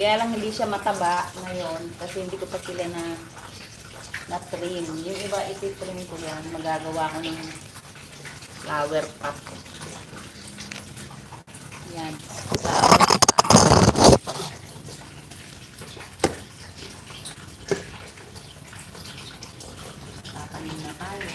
Kaya lang hindi siya mataba ngayon kasi hindi ko pa sila na-trim. Yung iba iti-trim ko yan. Magagawa ko ng flower pot. Yan. Kakanin na tayo.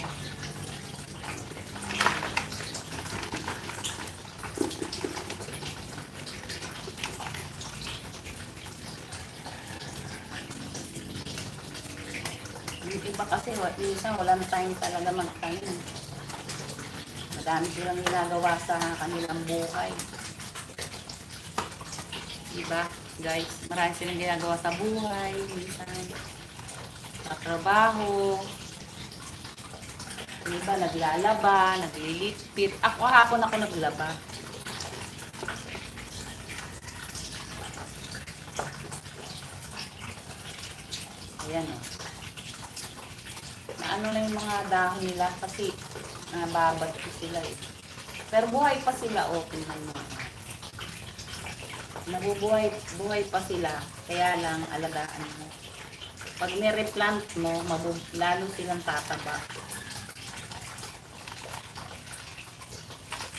Yung iba kasi, minsan wala na time talaga magtanim. Madami silang ginagawa sa kanilang buhay. Diba, guys? Marami silang ginagawa sa buhay. Minsan, sa trabaho. Diba, naglalaba, naglilitpit. Hapon ako naglaba. Ayan o. Ano na yung mga dahon nila kasi nababad ko sila eh. Pero buhay pa sila, okay na mo. Buhay pa sila, kaya lang alagaan mo. Pag nireplant mo, lalo silang tataba.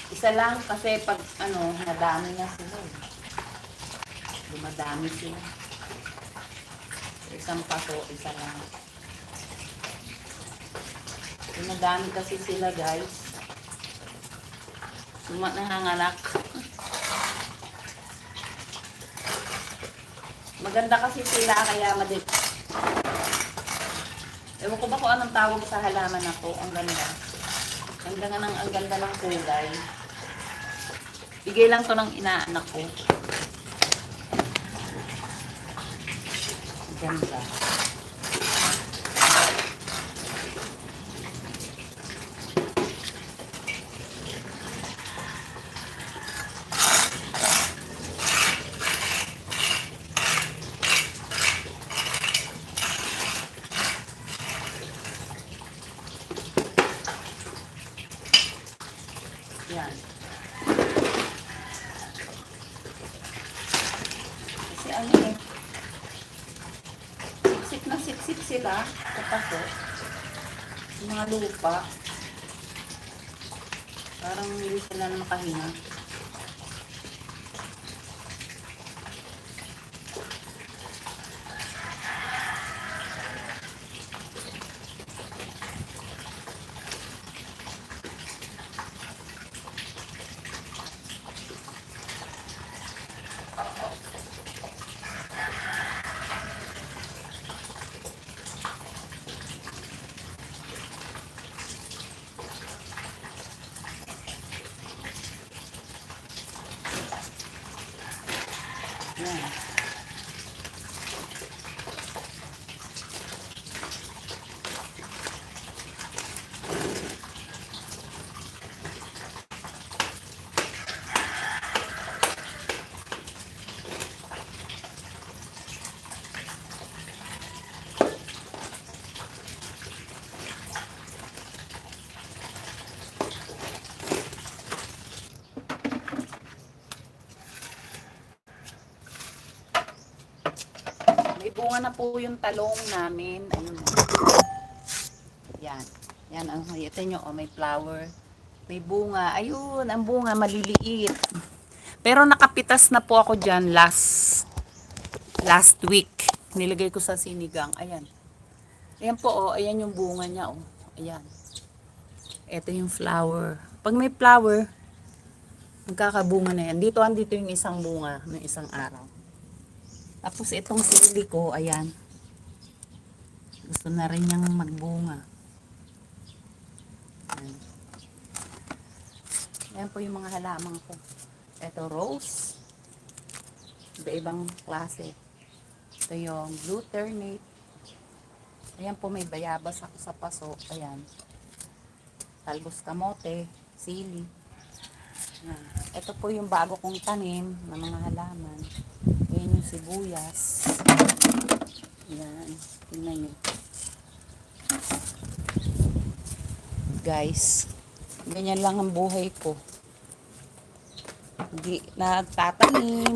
Isa lang kasi pag nadami na sila eh. Dumadami sila. Isang paso, isa lang. Dumadami kasi sila guys. Nanganganak. Maganda kasi sila kaya ewan ko ba kung anong tawag sa halaman ako. Ang ganda. Ang ganda ng kulay. Bigay lang to ng inaanak ko. Ang ganda. Yan. Kasi siksik na siksik sila sa paso. Yung mga lupa. Parang hindi sila na makahinga. Yan. May bunga na po yung talong namin. Ayun. Yan. Yan. Ito nyo, may flower. May bunga. Ayun, ang bunga maliliit. Pero nakapitas na po ako dyan last week. Nilagay ko sa sinigang. Ayan. Ayan po, oh. Ayan yung bunga niya, oh. Ayan. Ito yung flower. Pag may flower, magkakabunga na yan. Andito yung isang bunga ng isang araw. Tapos itong sili ko, ayan. Gusto na rin niyang magbunga. Ayan. Ayan po yung mga halaman ko. Ito rose. Iba-ibang klase. Ito yung blue ternate. Ayan po may bayabas ako sa paso. Ayan. Talbos kamote, sili. Ayan. Ito po yung bago kong tanim ng mga halaman. Ayan yung sibuyas. Ayan. Tingnan nyo. Guys, ganyan lang ang buhay ko. Hindi nagtatanim.